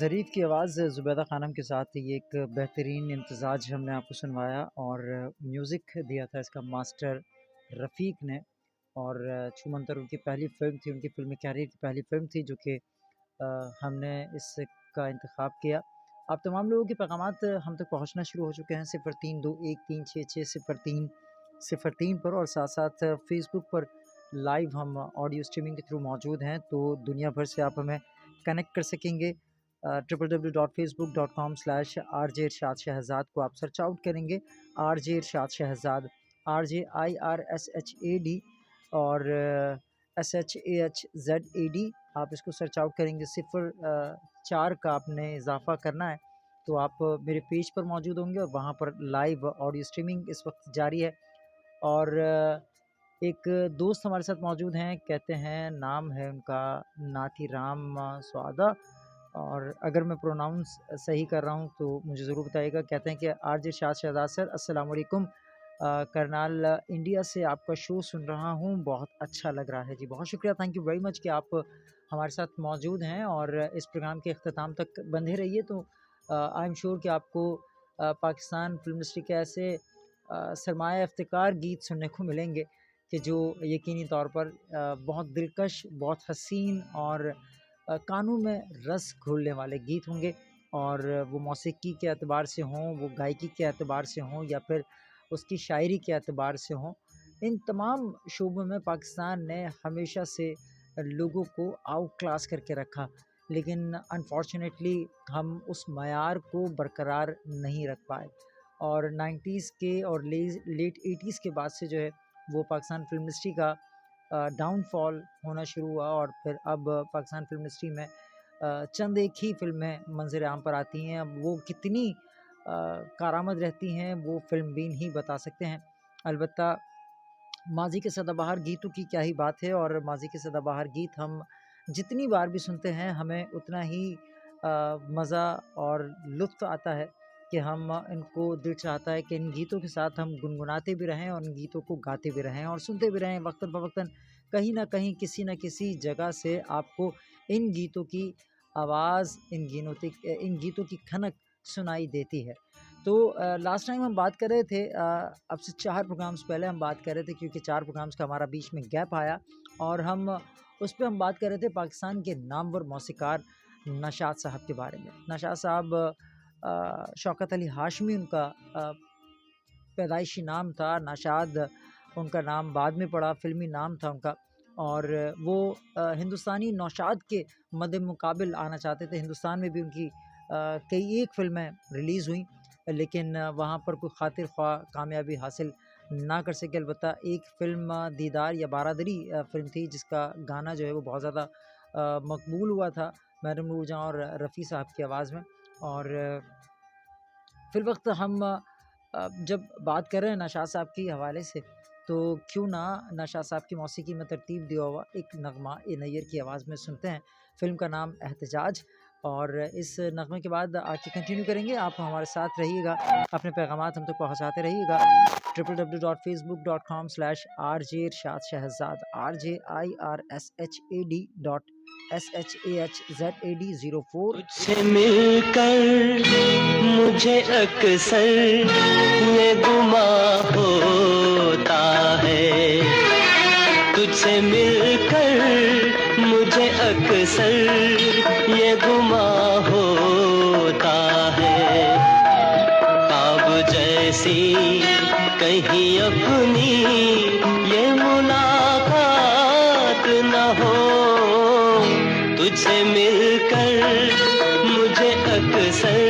ज़रीफ़ की आवाज़ ज़ुबैदा ख़ानम के साथ ये एक बेहतरीन इम्तिज़ाज हमने आपको सुनवाया और म्यूज़िक दिया था इसका मास्टर रफ़ीक ने। और छूमंतर उनकी पहली फ़िल्म थी, उनकी फ़िल्मी कैरियर की पहली फ़िल्म थी जो कि हमने इसका इंतख़ाब किया। अब तमाम लोगों के पैगामात हम तक पहुँचना शुरू हो चुके हैं 0321366003 पर और साथ-साथ फ़ेसबुक पर लाइव हम ऑडियो स्ट्रीमिंग के थ्रू मौजूद हैं, तो दुनिया भर से आप हमें कनेक्ट कर सकेंगे। www.facebook.com/RJ इरशाद शहज़ाद को आप सर्च आउट करेंगे, RJ इरशाद शहज़ाद, RJIRSHAD और SHAHZAD आप इसको सर्च आउट करेंगे। 04 का आपने इज़ाफ़ा करना है, तो आप मेरे पेज पर मौजूद होंगे और वहाँ पर लाइव ऑडियो स्ट्रीमिंग इस वक्त जारी है। और एक दोस्त हमारे साथ मौजूद हैं, कहते हैं नाम है उनका नाथीराम स्वादा, और अगर मैं प्रोनाउंस सही कर रहा हूँ तो मुझे ज़रूर बताइएगा। कहते हैं कि आरजे शाद शहज़ाद सर, अस्सलाम वालेकुम, करनाल इंडिया से आपका शो सुन रहा हूँ, बहुत अच्छा लग रहा है। जी बहुत शुक्रिया, थैंक यू वेरी मच कि आप हमारे साथ मौजूद हैं और इस प्रोग्राम के अख्ताम तक बंधे रहिए। तो आई एम श्योर कि आपको पाकिस्तान फ़िल्म इंडस्ट्री के ऐसे सरमाया इफ्तिकार गीत सुनने को मिलेंगे कि जो यकीनी तौर पर बहुत दिलकश, बहुत हसीन और कानों में रस घोलने वाले गीत होंगे। और वो मौसीकी के एतबार से हों, वो गायकी के एतबार से हों या फिर उसकी शायरी के एतबार से हों, इन तमाम शोबों में पाकिस्तान ने हमेशा से लोगों को आउट क्लास करके रखा, लेकिन अनफॉर्चुनेटली हम उस मयार को बरकरार नहीं रख पाए। और 90s के और लेट 80s के बाद से जो है वो पाकिस्तान फ़िल्म इंडस्ट्री का डाउनफॉल होना शुरू हुआ और फिर अब पाकिस्तान फ़िल्म इंडस्ट्री में चंद एक ही फ़िल्में मंज़र आम पर आती हैं। अब वो कितनी कारामद रहती हैं वो फ़िल्म बीन ही बता सकते हैं। अलबत्ता माज़ी के सदाबहार गीतों की क्या ही बात है, और माज़ी के सदाबहार गीत हम जितनी बार भी सुनते हैं हमें उतना ही मज़ा और लुत्फ़ आता है कि हम इनको दिल चाहता है कि इन गीतों के साथ हम गुनगुनाते भी रहें और इन गीतों को गाते भी रहें और सुनते भी रहें। वक्तन फ़वक्तन कहीं न कहीं किसी न किसी जगह से आपको इन गीतों की आवाज़, इन गीतों की खनक सुनाई देती है। तो लास्ट टाइम हम बात कर रहे थे, अब से 4 प्रोग्राम्स पहले हम बात कर रहे थे, क्योंकि 4 प्रोग्राम्स का हमारा बीच में गैप आया और हम उस पे हम बात कर रहे थे पाकिस्तान के नामवर मौसीकार नशाद साहब के बारे में। नशाद साहब शौकत अली हाशमी उनका पैदाइशी नाम था। नशाद उनका नाम बाद में पड़ा, फ़िल्मी नाम था उनका, और वो हिंदुस्तानी नौशाद के मद्देमुकाबिल आना चाहते थे। हिंदुस्तान में भी उनकी कई एक फ़िल्में रिलीज़ हुई, लेकिन वहाँ पर कोई खातिर ख्वाह कामयाबी हासिल ना कर सके। अलबत्ता एक फ़िल्म दीदार या बारादरी फ़िल्म थी जिसका गाना जो है वो बहुत ज़्यादा मकबूल हुआ था, मैडम नूर जहाँ और रफ़ी साहब की आवाज़ में। और फ़िलवक़्त हम जब बात कर रहे हैं नशाद साहब के हवाले से, तो क्यों ना नशाद साहब की मौसीकी में तरतीब दिया हुआ एक नग़मा ए नैयर की आवाज़ में सुनते हैं। फ़िल्म का नाम एहतिजाज, और इस नग़मे के बाद आके कंटिन्यू करेंगे। आप हमारे साथ रहिएगा, अपने पैगामात हम तक पहुँचाते रहिएगा। www.facebook.com/RJ इरशाद शहज़ाद, RJIRSHAD.SHAHZAD04। तुझसे मिलकर मुझे अक्सर ये गुमा होता है, तुझसे मिलकर मुझे अक्सर ये गुमा होता है। ख्वाब जैसी कहीं अपनी ये मुलाकात न हो, तुझसे मिलकर मुझे अक्सर